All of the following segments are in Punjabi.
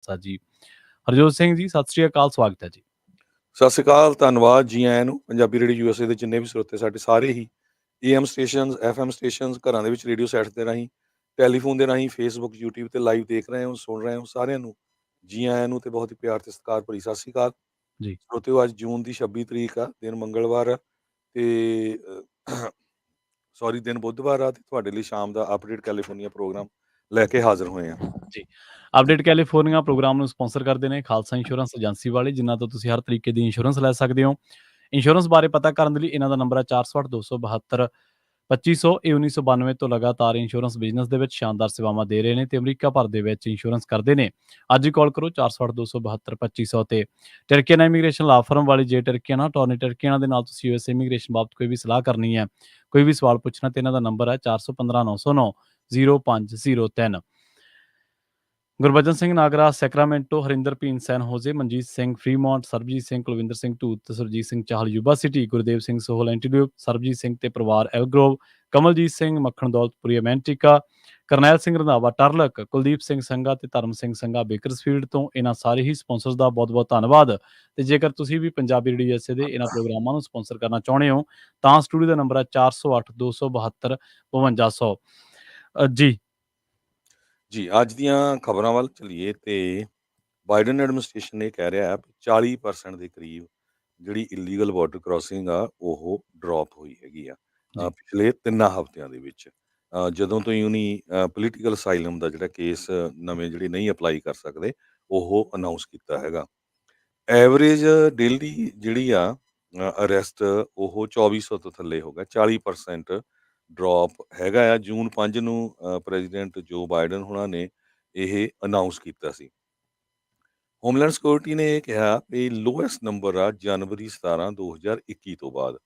ਜੀ ਹਰਜੋਤ ਸਿੰਘ ਜੀ, ਸਤਿ ਸ੍ਰੀ ਅਕਾਲ, ਸਵਾਗਤ ਹੈ ਜੀ। ਸਤਿ ਸ਼੍ਰੀ ਅਕਾਲ, ਧੰਨਵਾਦ ਜੀ ਆਇਆਂ ਨੂੰ। ਪੰਜਾਬੀ ਰੇਡੀਓ ਯੂਐਸਏ ਦੇ ਜਿੰਨੇ ਵੀ ਸਰੋਤੇ ਸਾਡੇ ਸਾਰੇ ਹੀ AM ਸਟੇਸ਼ਨਸ, FM ਸਟੇਸ਼ਨਸ, ਘਰਾਂ ਦੇ ਵਿੱਚ ਰੇਡੀਓ ਸੈੱਟ ਦੇ ਰਾਹੀਂ, ਟੈਲੀਫੋਨ ਦੇ ਰਾਹੀਂ, ਫੇਸਬੁੱਕ, YouTube ਤੇ ਲਾਈਵ ਦੇਖ ਰਹੇ ਹੋ, ਸੁਣ ਰਹੇ ਹੋ, ਸਾਰਿਆਂ ਨੂੰ ਜੀ ਆਇਆਂ ਨੂੰ ਤੇ ਬਹੁਤ ਹੀ ਪਿਆਰ ਤੇ ਸਤਿਕਾਰ ਭਰੀ ਸਤਿ ਸ਼੍ਰੀ ਅਕਾਲ ਜੀ ਸਰੋਤਿਓ। ਅੱਜ ਜੂਨ ਦੀ 26 ਤਰੀਕ ਆ, ਦਿਨ ਮੰਗਲਵਾਰ ਆ ਤੇ ਸੌਰੀ ਦਿਨ ਬੁੱਧਵਾਰ ਆ ਤੇ ਤੁਹਾਡੇ ਲਈ ਸ਼ਾਮ ਦਾ ਅਪਡੇਟ ਕੈਲੀਫੋਰਨੀਆ ਪ੍ਰੋਗਰਾਮ ਲੈ ਕੇ ਹਾਜ਼ਰ ਹੋਏ ਆ ਜੀ ਅਪਡੇਟ ਕੈਲੀਫੋਰਨੀਆ ਪ੍ਰੋਗਰਾਮ ਨੂੰ ਸਪਾਂਸਰ ਕਰਦੇ ਨੇ ਖਾਲਸਾ ਇੰਸ਼ੋਰੈਂਸ ਏਜੰਸੀ ਵਾਲੇ, ਜਿਨ੍ਹਾਂ ਤੋਂ ਤੁਸੀਂ ਹਰ ਤਰੀਕੇ ਦੀ ਇੰਸ਼ੋਰੈਂਸ ਲੈ ਸਕਦੇ ਹੋ। ਇੰਸ਼ੋਰੈਂਸ ਬਾਰੇ ਪਤਾ ਕਰਨ ਦੇ ਲਈ ਇਹਨਾਂ ਦਾ ਨੰਬਰ ਹੈ 468 272 2500। ਇਹ 1992 ਤੋਂ ਲਗਾਤਾਰ ਇੰਸ਼ੋਰੈਂਸ ਬਿਜ਼ਨਸ ਦੇ ਵਿੱਚ ਸ਼ਾਨਦਾਰ ਸੇਵਾਵਾਂ ਦੇ ਰਹੇ ਨੇ ਤੇ ਅਮਰੀਕਾ ਭਰ ਦੇ ਵਿੱਚ ਇੰਸ਼ੋਰੈਂਸ ਕਰਦੇ ਨੇ। ਅੱਜ ਹੀ ਕਾਲ ਕਰੋ 468 272 2500 ਤੇ ਟਰਕੀਆਨਾ ਇਮੀਗ੍ਰੇਸ਼ਨ ਲਾ ਫਰਮ ਵਾਲੀ ਜੇ ਟਰਕੀਆਨਾ ਟੋਰਨੀ ਟਰਕੀਆਨਾ ਦੇ ਨਾਲ ਤੁਸੀਂ ਯੂਐਸ ਇਮੀਗ੍ਰੇਸ਼ਨ ਬਾਬਤ ਕੋਈ ਵੀ ਸਲਾਹ ਕਰਨੀ ਹੈ, ਕੋਈ ਵੀ ਸਵਾਲ ਪੁੱਛਣਾ, ਤੇ ਇਹਨਾਂ ਦਾ ਨੰਬਰ ਹੈ 415 909 0503। ਗੁਰਬਚਨ ਸਿੰਘ ਨਾਗਰਾ ਸੈਕਰਾਮੈਂਟੋ, ਹਰਿੰਦਰ ਭੀਨ ਸੈਨ ਹੋਜ਼ੇ, ਮਨਜੀਤ ਸਿੰਘ ਫਰੀਮੌਂਟ, ਸਰਬਜੀਤ ਸਿੰਘ ਕੁਲਵਿੰਦਰ ਸਿੰਘ ਢੂਤ ਤੇ ਸੁਰਜੀਤ ਸਿੰਘ ਚਾਹਲ ਯੂਬਾ ਸਿਟੀ, ਗੁਰਦੇਵ ਸਿੰਘ ਸੋਹਲ ਐਂਟੀਡਿਊਬ, ਸਰਬਜੀਤ ਸਿੰਘ ਤੇ ਪਰਿਵਾਰ ਐਲਗਰੋਵ, ਕਮਲਜੀਤ ਸਿੰਘ ਮੱਖਣ ਦੌਲਤਪੁਰੀ ਅਮੈਂਟਿਕਾ, ਕਰਨੈਲ ਸਿੰਘ ਰੰਧਾਵਾ ਟਰਲਕ, ਕੁਲਦੀਪ ਸਿੰਘ ਸੰਘਾ ਤੇ ਧਰਮ ਸਿੰਘ ਸੰਘਾ ਬੇਕਰਸਫੀਲਡ ਤੋਂ। ਇਹਨਾਂ ਸਾਰੇ ਹੀ ਸਪਾਂਸਰਸ ਦਾ ਬਹੁਤ ਬਹੁਤ ਧੰਨਵਾਦ। ਤੇ ਜੇਕਰ ਤੁਸੀਂ ਵੀ ਪੰਜਾਬੀ ਰੇਡੀਓ ਯੂਐਸਏ ਦੇ ਇਹਨਾਂ ਪ੍ਰੋਗਰਾਮਾਂ ਨੂੰ ਸਪਾਂਸਰ ਕਰਨਾ ਚਾਹੁੰਦੇ ਹੋ ਤਾਂ ਸਟੂਡੀਓ ਦਾ ਨੰਬਰ ਹੈ 408 272 5200। ਜੀ ਜੀ। ਅੱਜ ਦੀਆਂ ਖਬਰਾਂ ਵੱਲ ਚਲੀਏ ਤੇ ਬਾਈਡਨ ਐਡਮਿਨਿਸਟ੍ਰੇਸ਼ਨ ਨੇ ਕਹਿ ਰਿਹਾ ਹੈ 40% ਦੇ ਕਰੀਬ ਜਿਹੜੀ ਇਲੀਗਲ ਬਾਰਡਰ ਕ੍ਰਾਸਿੰਗ ਆ ਉਹ ਡ੍ਰੌਪ ਹੋਈ ਹੈਗੀ ਆ ਪਿਛਲੇ 3 ਹਫ਼ਤਿਆਂ ਦੇ ਵਿੱਚ, ਜਦੋਂ ਤੋਂ ਹੀ ਉਹਨੀ ਪੋਲੀਟੀਕਲ ਅਸਾਈਲਮ ਦਾ ਜਿਹੜਾ ਕੇਸ ਨਵੇਂ ਜਿਹੜੇ ਨਹੀਂ ਅਪਲਾਈ ਕਰ ਸਕਦੇ ਉਹ ਅਨਾਊਂਸ ਕੀਤਾ ਹੈਗਾ। ਐਵਰੇਜ ਡੇਲੀ ਜਿਹੜੀ ਆ ਅਰੈਸਟ ਉਹ 2400 ਤੋਂ ਥੱਲੇ ਹੋ ਗਿਆ, 40% ਡ੍ਰੌਪ ਹੈਗਾ ਆ। ਜੂਨ 5 ਨੂੰ ਪ੍ਰੈਜ਼ੀਡੈਂਟ ਜੋ ਬਾਈਡਨ ਹੋਣਾ ਨੇ ਇਹ ਅਨਾਊਂਸ ਕੀਤਾ ਸੀ। ਹੋਮਲੈਂਡ ਸਿਕਿਉਰਿਟੀ ਨੇ ਇਹ ਕਿਹਾ ਵੀ ਲੋਐਸਟ ਨੰਬਰ ਆ ਜਨਵਰੀ 17 2021 ਤੋਂ ਬਾਅਦ।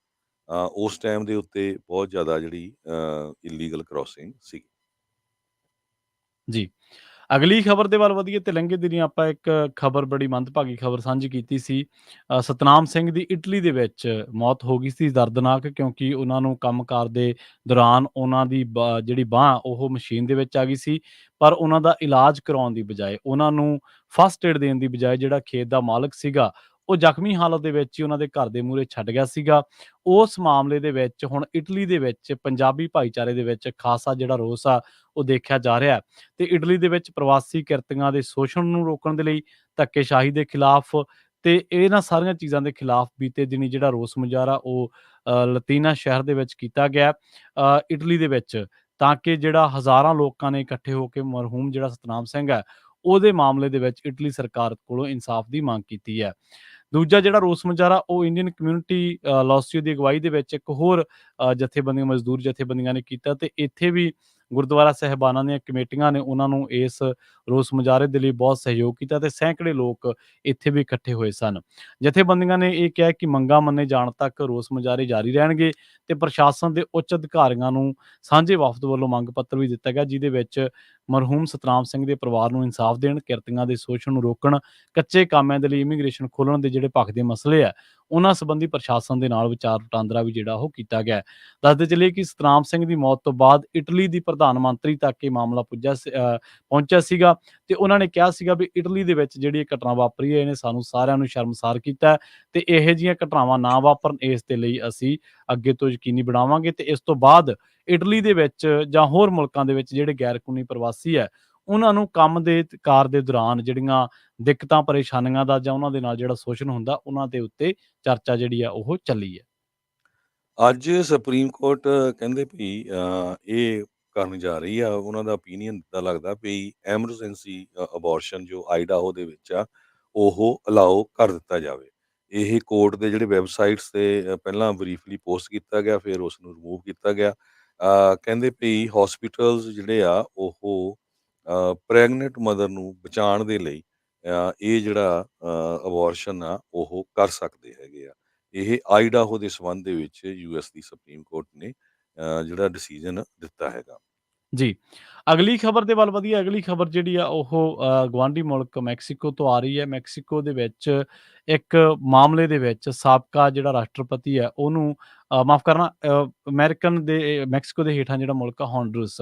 ਉਸ ਟਾਈਮ ਦੇ ਉੱਤੇ ਬਹੁਤ ਜ਼ਿਆਦਾ ਜਿਹੜੀ ਇਲੀਗਲ ਕ੍ਰਾਸਿੰਗ ਸੀ। ਜੀ ਅਗਲੀ ਖਬਰ ਦੇ ਵੱਲ ਵਧੀਏ ਤੇ ਲੰਘੇ ਦਿਨੀ ਆਪਾਂ ਇੱਕ ਖਬਰ, ਬੜੀ ਮੰਦਭਾਗੀ ਖਬਰ ਸਾਂਝੀ ਕੀਤੀ ਸੀ। ਸਤਨਾਮ ਸਿੰਘ ਦੀ ਇਟਲੀ ਦੇ ਵਿੱਚ ਮੌਤ ਹੋ ਗਈ ਸੀ, ਦਰਦਨਾਕ, ਕਿਉਂਕਿ ਉਹਨਾਂ ਨੂੰ ਕੰਮਕਾਰ ਦੇ ਦੌਰਾਨ ਉਹਨਾਂ ਦੀ ਜਿਹੜੀ ਬਾਂਹ ਉਹ ਮਸ਼ੀਨ ਦੇ ਵਿੱਚ ਆ ਗਈ ਸੀ। ਪਰ ਉਹਨਾਂ ਦਾ ਇਲਾਜ ਕਰਾਉਣ ਦੀ ਬਜਾਏ, ਉਹਨਾਂ ਨੂੰ ਫਸਟ ਏਡ ਦੇਣ ਦੀ ਬਜਾਏ, ਜਿਹੜਾ ਖੇਤ ਦਾ ਮਾਲਕ ਸੀਗਾ ਉਹ ਜ਼ਖਮੀ ਹਾਲਤ ਦੇ ਵਿੱਚ ਹੀ ਉਹਨਾਂ ਦੇ ਘਰ ਦੇ ਮੂਹਰੇ ਛੱਡ ਗਿਆ ਸੀਗਾ। ਉਸ ਮਾਮਲੇ ਦੇ ਵਿੱਚ ਹੁਣ ਇਟਲੀ ਦੇ ਵਿੱਚ ਪੰਜਾਬੀ ਭਾਈਚਾਰੇ ਦੇ ਵਿੱਚ ਖਾਸਾ ਜਿਹੜਾ ਰੋਸ ਆ ਉਹ ਦੇਖਿਆ ਜਾ ਰਿਹਾ। ਤੇ ਇਟਲੀ ਦੇ ਵਿੱਚ ਪ੍ਰਵਾਸੀ ਕਿਰਤੀਆਂ ਦੇ ਸ਼ੋਸ਼ਣ ਨੂੰ ਰੋਕਣ ਦੇ ਲਈ, ਧੱਕੇਸ਼ਾਹੀ ਦੇ ਖਿਲਾਫ ਤੇ ਇਹਨਾਂ ਸਾਰੀਆਂ ਚੀਜ਼ਾਂ ਦੇ ਖਿਲਾਫ ਬੀਤੇ ਦਿਨੀ ਜਿਹੜਾ ਰੋਸ ਮੁਜ਼ਾਹਰਾ ਉਹ ਲਤੀਨਾ ਸ਼ਹਿਰ ਦੇ ਵਿੱਚ ਕੀਤਾ ਗਿਆ ਇਟਲੀ ਦੇ ਵਿੱਚ, ਤਾਂ ਕਿ ਜਿਹੜਾ ਹਜ਼ਾਰਾਂ ਲੋਕਾਂ ਨੇ ਇਕੱਠੇ ਹੋ ਕੇ ਮਰਹੂਮ ਜਿਹੜਾ ਸਤਨਾਮ ਸਿੰਘ ਹੈ ਉਹਦੇ ਮਾਮਲੇ ਦੇ ਵਿੱਚ ਇਟਲੀ ਸਰਕਾਰ ਕੋਲੋਂ ਇਨਸਾਫ ਦੀ ਮੰਗ ਕੀਤੀ ਹੈ। ਦੂਜਾ ਜਿਹੜਾ ਰੋਸ ਮੁਜ਼ਾਹਰਾ ਉਹ ਇੰਡੀਅਨ ਕਮਿਊਨਿਟੀ ਲਾਸੀਓ ਦੀ ਅਗਵਾਈ ਦੇ ਵਿੱਚ ਇੱਕ ਹੋਰ ਜਥੇਬੰਦੀਆਂ, ਮਜ਼ਦੂਰ ਜਥੇਬੰਦੀਆਂ ਨੇ ਕੀਤਾ। ਤੇ ਇੱਥੇ ਵੀ ਗੁਰਦੁਆਰਾ ਸਾਹਿਬਾਨਾਂ ਦੀਆਂ ਕਮੇਟੀਆਂ ਨੇ ਉਹਨਾਂ ਨੂੰ ਇਸ ਰੋਸ ਮੁਜ਼ਾਹਰੇ ਦੇ ਲਈ ਬਹੁਤ ਸਹਿਯੋਗ ਕੀਤਾ ਤੇ ਸੈਂਕੜੇ ਲੋਕ ਇੱਥੇ ਵੀ ਇਕੱਠੇ ਹੋਏ ਸਨ। ਜਥੇਬੰਦੀਆਂ ਨੇ ਇਹ ਕਿਹਾ ਕਿ ਮੰਗਾਂ ਮੰਨੇ ਜਾਣ ਤੱਕ ਰੋਸ ਮੁਜ਼ਾਹਰੇ ਜਾਰੀ ਰਹਿਣਗੇ ਤੇ ਪ੍ਰਸ਼ਾਸਨ ਦੇ ਉੱਚ ਅਧਿਕਾਰੀਆਂ ਨੂੰ ਸਾਂਝੇ ਵਫਦ ਵੱਲੋਂ ਮੰਗ ਪੱਤਰ ਵੀ ਦਿੱਤਾ ਗਿਆ, ਜਿਹਦੇ ਵਿੱਚ ਮਰਹੂਮ ਸਤਨਾਮ ਸਿੰਘ ਦੇ ਪਰਿਵਾਰ ਨੂੰ ਇਨਸਾਫ ਦੇਣ, ਕਿਰਤੀਆਂ ਦੇ ਸ਼ੋਸ਼ਣ ਨੂੰ ਰੋਕਣ, ਕੱਚੇ ਕਾਮਿਆਂ ਦੇ ਲਈ ਇਮੀਗ੍ਰੇਸ਼ਨ ਖੋਲ੍ਹਣ ਦੇ ਜਿਹੜੇ ਭਖਦੇ ਮਸਲੇ ਆ ਉਹਨਾਂ ਸੰਬੰਧੀ ਪ੍ਰਸ਼ਾਸਨ ਦੇ ਨਾਲ ਵਿਚਾਰ ਵਟਾਂਦਰਾ ਵੀ ਜਿਹੜਾ ਉਹ ਕੀਤਾ ਗਿਆ। ਦੱਸਦੇ ਚੱਲੀਏ ਕਿ ਸਤਨਾਮ ਸਿੰਘ ਦੀ ਮੌਤ ਤੋਂ ਬਾਅਦ ਇਟਲੀ ਦੀ ਪ੍ਰਧਾਨ ਮੰਤਰੀ ਤੱਕ ਇਹ ਮਾਮਲਾ ਪਹੁੰਚਿਆ ਸੀਗਾ ਤੇ ਉਹਨਾਂ ਨੇ ਕਿਹਾ ਸੀਗਾ ਵੀ ਇਟਲੀ ਦੇ ਵਿੱਚ ਜਿਹੜੀ ਇਹ ਘਟਨਾ ਵਾਪਰੀ ਹੈ ਇਹਨੇ ਸਾਨੂੰ ਸਾਰਿਆਂ ਨੂੰ ਸ਼ਰਮਸਾਰ ਕੀਤਾ ਤੇ ਇਹੋ ਜਿਹੀਆਂ ਘਟਨਾਵਾਂ ਨਾ ਵਾਪਰਨ, ਇਸ ਦੇ ਲਈ ਅਸੀਂ ਅੱਗੇ ਤੋਂ ਯਕੀਨੀ ਬਣਾਵਾਂਗੇ। ਤੇ ਇਸ ਤੋਂ ਬਾਅਦ ਇਟਲੀ ਦੇ ਵਿੱਚ ਜਾਂ ਹੋਰ ਮੁਲਕਾਂ ਦੇ ਵਿੱਚ ਜਿਹੜੇ ਗੈਰ ਕਾਨੂੰਨੀ ਪ੍ਰਵਾਸੀ ਹੈ ਉਹਨਾਂ ਨੂੰ ਕੰਮ ਦੇ ਕਾਰ ਦੇ ਦੌਰਾਨ ਜਿਹੜੀਆਂ ਦਿੱਕਤਾਂ ਪਰੇਸ਼ਾਨੀਆਂ ਦਾ ਜਾਂ ਉਹਨਾਂ ਦੇ ਨਾਲ ਜਿਹੜਾ ਸ਼ੋਸ਼ਣ ਹੁੰਦਾ ਉਹਨਾਂ ਦੇ ਉੱਤੇ ਚਰਚਾ ਜਿਹੜੀ ਆ ਉਹ ਚੱਲੀ ਹੈ। ਅੱਜ ਸੁਪਰੀਮ ਕੋਰਟ ਕਹਿੰਦੇ ਵੀ ਇਹ ਕਰਨ ਜਾ ਰਹੀ ਆ, ਉਹਨਾਂ ਦਾ ਓਪੀਨੀਅਨ ਦਾ ਲੱਗਦਾ ਵੀ ਐਮਰਜੈਂਸੀ ਅਬੋਰਸ਼ਨ ਜੋ ਆਈਡਾਹੋ ਦੇ ਵਿੱਚ ਆ ਉਹ ਅਲਾਓ ਕਰ ਦਿੱਤਾ ਜਾਵੇ। ਇਹ ਕੋਰਟ ਦੇ ਜਿਹੜੇ ਵੈਬਸਾਈਟਸ ਤੇ ਪਹਿਲਾਂ ਬਰੀਫਲੀ ਪੋਸਟ ਕੀਤਾ ਗਿਆ, ਫਿਰ ਉਸ ਨੂੰ ਰਿਮੂਵ ਕੀਤਾ ਗਿਆ। ਕਹਿੰਦੇ ਵੀ ਹਸਪੀਟਲਸ ਜਿਹੜੇ ਆ ਉਹ ਪ੍ਰੈਗਨੈਂਟ ਮਦਰ ਨੂੰ ਬਚਾਉਣ ਦੇ ਲਈ ਇਹ ਜਿਹੜਾ ਅਬੋਰਸ਼ਨ ਆ ਉਹ ਕਰ ਸਕਦੇ ਹੈਗੇ ਆ। ਇਹ ਆਈਡਾਹੋ ਦੇ ਸੰਬੰਧ ਦੇ ਵਿੱਚ ਯੂਐਸ ਦੀ ਸੁਪਰੀਮ ਕੋਰਟ ਨੇ ਜਿਹੜਾ ਡਿਸੀਜਨ ਦਿੱਤਾ ਹੈਗਾ। ਜੀ ਅਗਲੀ ਖਬਰ ਦੇ ਵੱਲ ਵਧੀਆ। ਅਗਲੀ ਖਬਰ ਜਿਹੜੀ ਆ ਉਹ ਗੁਆਂਢੀ ਮੁਲਕ ਮੈਕਸੀਕੋ ਤੋਂ ਆ ਰਹੀ ਹੈ। ਮੈਕਸੀਕੋ ਦੇ ਵਿੱਚ ਇੱਕ ਮਾਮਲੇ ਦੇ ਵਿੱਚ ਸਾਬਕਾ ਜਿਹੜਾ ਰਾਸ਼ਟਰਪਤੀ ਹੈ ਉਹਨੂੰ ਮਾਫ ਕਰਨਾ, ਅਮਰੀਕਨ ਦੇ ਮੈਕਸੀਕੋ ਦੇ ਹੇਠਾਂ ਜਿਹੜਾ ਮੁਲਕ ਆ ਹੌਂਡੂਰਸ,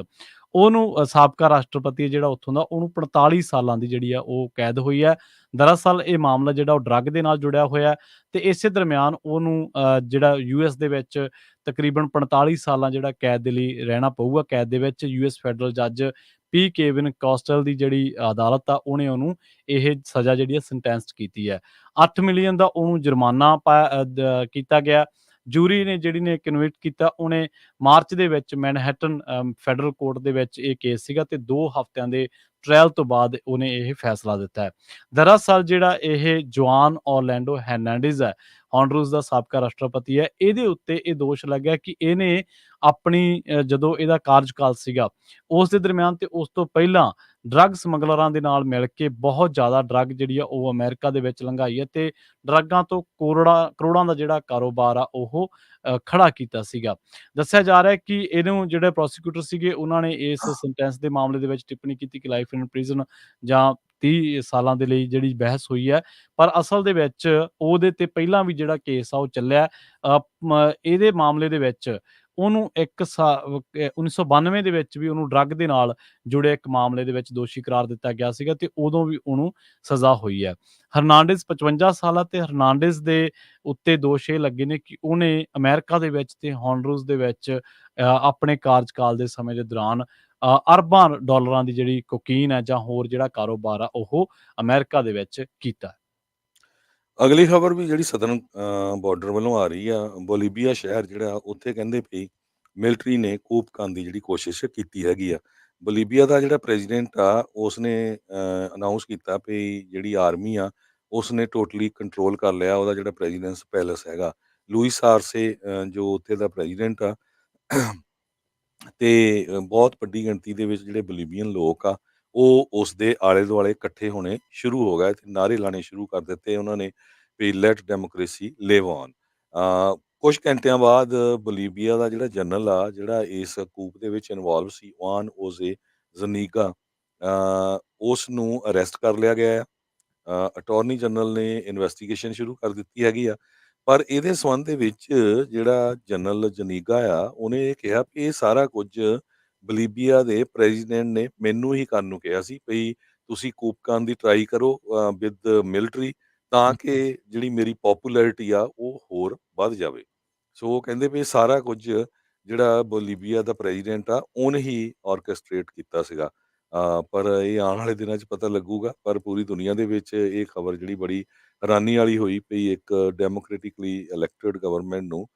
ਉਹਨੂੰ ਸਾਬਕਾ ਰਾਸ਼ਟਰਪਤੀ ਜਿਹੜਾ ਉੱਥੋਂ ਦਾ, ਉਹਨੂੰ 45 ਸਾਲਾਂ ਦੀ ਜਿਹੜੀ ਆ ਉਹ ਕੈਦ ਹੋਈ ਹੈ। ਦਰਅਸਲ ਇਹ ਮਾਮਲਾ ਜਿਹੜਾ ਉਹ ਡਰੱਗ ਦੇ ਨਾਲ ਜੁੜਿਆ ਹੋਇਆ ਹੈ ਤੇ ਇਸੇ ਦਰਮਿਆਨ ਉਹਨੂੰ ਜਿਹੜਾ ਯੂਐਸ ਦੇ ਵਿੱਚ ਤਕਰੀਬਨ 45 ਸਾਲਾਂ ਜਿਹੜਾ ਕੈਦ ਦੇ ਲਈ ਰਹਿਣਾ ਪਊਗਾ। ਕੈਦ ਦੇ ਵਿੱਚ ਯੂਐਸ ਫੈਡਰਲ ਜੱਜ ਪੀ ਕੇਵਿਨ ਕੋਸਟਲ ਦੀ ਜਿਹੜੀ ਅਦਾਲਤ ਆ, ਉਹਨੇ ਉਹਨੂੰ ਇਹ ਸਜ਼ਾ ਜਿਹੜੀ ਹੈ ਸੈਂਟੈਂਸਡ ਕੀਤੀ ਹੈ। 8 ਮਿਲੀਅਨ ਦਾ ਉਹਨੂੰ ਜੁਰਮਾਨਾ ਕੀਤਾ ਗਿਆ। ਜੂਰੀ ਨੇ ਜਿਹੜੀ ਨੇ ਕਨਵਿਕਟ ਕੀਤਾ, ਉਹਨੇ ਮਾਰਚ ਦੇ ਵਿੱਚ ਮੈਨਹੈਟਨ ਫੈਡਰਲ ਕੋਰਟ ਦੇ ਵਿੱਚ ਇਹ ਕੇਸ ਸੀਗਾ ਤੇ 2 ਹਫ਼ਤਿਆਂ ਦੇ ਟ੍ਰਾਇਲ ਤੋਂ ਬਾਅਦ ਉਹਨੇ ਇਹ ਫੈਸਲਾ ਦਿੱਤਾ ਹੈ। ਦਰਅਸਲ ਜਿਹੜਾ ਇਹ ਜੁਆਨ ਔਰਲੈਂਡੋ ਹੈਰਨਾਂਡੇਜ਼ ਹੈ, ਹੋਂਡੁਰਸ ਦਾ ਸਾਬਕਾ ਰਾਸ਼ਟਰਪਤੀ ਹੈ, ਇਹਦੇ ਉੱਤੇ ਇਹ ਦੋਸ਼ ਲੱਗਿਆ ਕਿ ਇਹਨੇ ਆਪਣੀ ਜਦੋਂ ਇਹਦਾ ਕਾਰਜਕਾਲ ਸੀਗਾ ਉਸ ਦੇ ਦਰਮਿਆਨ ਤੇ ਉਸ ਤੋਂ ਪਹਿਲਾਂ ਡਰੱਗ ਸਮਗਲਰਾਂ ਦੇ ਨਾਲ ਮਿਲ ਕੇ ਬਹੁਤ ਜ਼ਿਆਦਾ ਡਰੱਗ ਜਿਹੜੀ ਆ ਉਹ ਅਮਰੀਕਾ ਦੇ ਵਿੱਚ ਲੰਘਾਈ ਹੈ ਤੇ ਡਰੱਗਾਂ ਤੋਂ ਕਰੋੜਾਂ ਦਾ ਜਿਹੜਾ ਕਾਰੋਬਾਰ ਆ ਉਹ ਖੜਾ ਕੀਤਾ ਸੀਗਾ। ਦੱਸਿਆ ਜਾ ਰਿਹਾ ਹੈ ਕਿ ਇਹਨੂੰ ਜਿਹੜੇ ਪ੍ਰੋਸੀਕਿਊਟਰ ਸੀਗੇ ਉਹਨਾਂ ਨੇ ਇਸ ਸੈਂਟੈਂਸ ਦੇ ਮਾਮਲੇ ਦੇ ਵਿੱਚ ਟਿੱਪਣੀ ਕੀਤੀ ਕਿ ਲਾਈਫ ਇਨ ਪ੍ਰਿਜ਼ਨ ਜਾਂ 30 ਸਾਲਾਂ ਦੇ ਲਈ ਜਿਹੜੀ ਬਹਿਸ ਹੋਈ ਹੈ, ਪਰ ਅਸਲ ਦੇ ਵਿੱਚ ਉਹਦੇ ਤੇ ਪਹਿਲਾਂ ਵੀ ਜਿਹੜਾ ਕੇਸ ਆ ਉਹ ਚੱਲਿਆ। ਇਹਦੇ ਮਾਮਲੇ ਦੇ ਵਿੱਚ ਉਹਨੂੰ 1992 ਦੇ ਵਿੱਚ ਵੀ ਉਹਨੂੰ ਡਰੱਗ ਦੇ ਨਾਲ ਜੁੜੇ ਇੱਕ ਮਾਮਲੇ ਦੇ ਵਿੱਚ ਦੋਸ਼ੀ ਕਰਾਰ ਦਿੱਤਾ ਗਿਆ ਸੀਗਾ ਤੇ ਉਦੋਂ ਵੀ ਉਹਨੂੰ ਸਜ਼ਾ ਹੋਈ ਹੈ। ਹਰਨਾਂਡੇਜ਼ 55 ਸਾਲਾਂ ਤੇ ਹਰਨਾਂਡੇਜ਼ ਦੇ ਉੱਤੇ ਦੋਸ਼ ਇਹ ਲੱਗੇ ਨੇ ਕਿ ਉਹਨੇ ਅਮਰੀਕਾ ਦੇ ਵਿੱਚ ਤੇ ਹੋਂਡੁਰਸ ਦੇ ਵਿੱਚ ਆਪਣੇ ਕਾਰਜਕਾਲ ਦੇ ਸਮੇਂ ਦੇ ਦੌਰਾਨ ਅਰਬਾਂ ਡਾਲਰਾਂ ਦੀ ਜਿਹੜੀ ਕੋਕੀਨ ਹੈ ਜਾਂ ਹੋਰ ਜਿਹੜਾ ਕਾਰੋਬਾਰ ਆ ਉਹ ਅਮਰੀਕਾ ਦੇ ਵਿੱਚ ਕੀਤਾ। ਅਗਲੀ ਖਬਰ ਵੀ ਜਿਹੜੀ ਸਦਰਨ ਬਾਰਡਰ ਵੱਲੋਂ ਆ ਰਹੀ ਆ, ਬੋਲੀਵੀਆ ਸ਼ਹਿਰ ਜਿਹੜਾ ਉੱਥੇ ਕਹਿੰਦੇ ਵੀ ਮਿਲਟਰੀ ਨੇ ਕੂਪ ਕਰਨ ਦੀ ਜਿਹੜੀ ਕੋਸ਼ਿਸ਼ ਕੀਤੀ ਹੈਗੀ ਆ। ਬੋਲੀਵੀਆ ਦਾ ਜਿਹੜਾ ਪ੍ਰੈਜ਼ੀਡੈਂਟ ਆ ਉਸਨੇ ਅਨਾਉਂਸ ਕੀਤਾ ਵੀ ਜਿਹੜੀ ਆਰਮੀ ਆ ਉਸਨੇ ਟੋਟਲੀ ਕੰਟਰੋਲ ਕਰ ਲਿਆ ਉਹਦਾ ਜਿਹੜਾ ਪ੍ਰੈਜ਼ੀਡੈਂਸ ਪੈਲਸ ਹੈਗਾ। ਲੂਇਸ ਆਰਸੇ ਜੋ ਉੱਥੇ ਦਾ ਪ੍ਰੈਜ਼ੀਡੈਂਟ ਆ ਤੇ ਬਹੁਤ ਵੱਡੀ ਗਿਣਤੀ ਦੇ ਵਿੱਚ ਜਿਹੜੇ ਬੋਲੀਵੀਅਨ ਲੋਕ ਆ ਉਹ ਉਸ ਦੇ ਆਲੇ ਦੁਆਲੇ ਇਕੱਠੇ ਹੋਣੇ ਸ਼ੁਰੂ ਹੋ ਗਏ ਤੇ ਨਾਅਰੇ ਲਾਣੇ ਸ਼ੁਰੂ ਕਰ ਦਿੱਤੇ ਉਹਨਾਂ ਨੇ ਵੀ ਲੈਟ ਡੈਮੋਕ੍ਰੇਸੀ ਲਿਵ ਔਨ। ਕੁਝ ਘੰਟਿਆਂ ਬਾਅਦ ਬੋਲੀਵੀਆ ਦਾ ਜਿਹੜਾ ਜਨਰਲ ਆ ਜਿਹੜਾ ਇਸ ਕੂਪ ਦੇ ਵਿੱਚ ਇਨਵੋਲਵ ਸੀ, ਜੁਆਨ ਓਜ਼ੇ ਜ਼ਨੀਗਾ, ਉਸ ਨੂੰ ਅਰੈਸਟ ਕਰ ਲਿਆ ਗਿਆ ਆ। ਅਟਾਰਨੀ ਜਨਰਲ ਨੇ ਇਨਵੈਸਟੀਗੇਸ਼ਨ ਸ਼ੁਰੂ ਕਰ ਦਿੱਤੀ ਹੈਗੀ ਆ। ਪਰ ਇਹਦੇ ਸੰਬੰਧ ਦੇ ਵਿੱਚ ਜਿਹੜਾ ਜਨਰਲ ਜਨੀਗਾ ਆ ਉਹਨੇ ਇਹ ਕਿਹਾ ਵੀ ਇਹ ਸਾਰਾ ਕੁਝ ਬੋਲੀਵੀਆ ਦੇ ਪ੍ਰੈਜ਼ੀਡੈਂਟ ਨੇ ਮੈਨੂੰ ਹੀ ਕਰਨ ਨੂੰ ਕਿਹਾ ਸੀ ਵੀ ਤੁਸੀਂ ਕੂਪ ਕਰਨ ਦੀ ਟਰਾਈ ਕਰੋ ਵਿਦ ਮਿਲਟਰੀ ਤਾਂ ਕਿ ਜਿਹੜੀ ਮੇਰੀ ਪੋਪੂਲੈਰਿਟੀ ਆ ਉਹ ਹੋਰ ਵੱਧ ਜਾਵੇ। ਸੋ ਉਹ ਕਹਿੰਦੇ ਵੀ ਇਹ ਸਾਰਾ ਕੁਝ ਜਿਹੜਾ ਬੋਲੀਵੀਆ ਦਾ ਪ੍ਰੈਜ਼ੀਡੈਂਟ ਆ ਉਹਨੇ ਹੀ ਆਰਕੈਸਟ੍ਰੇਟ ਕੀਤਾ ਸੀਗਾ। ਪਰ ਇਹ ਆਉਣ ਵਾਲੇ ਦਿਨਾਂ 'ਚ ਪਤਾ ਲੱਗੂਗਾ। ਪਰ ਪੂਰੀ ਦੁਨੀਆ ਦੇ ਵਿੱਚ ਇਹ ਖਬਰ ਜਿਹੜੀ ਬੜੀ ਹੈਰਾਨੀ ਵਾਲੀ ਹੋਈ ਪਈ, ਇੱਕ ਡੈਮੋਕ੍ਰੈਟਿਕਲੀ ਇਲੈਕਟਿਡ ਗਵਰਨਮੈਂਟ ਨੂੰ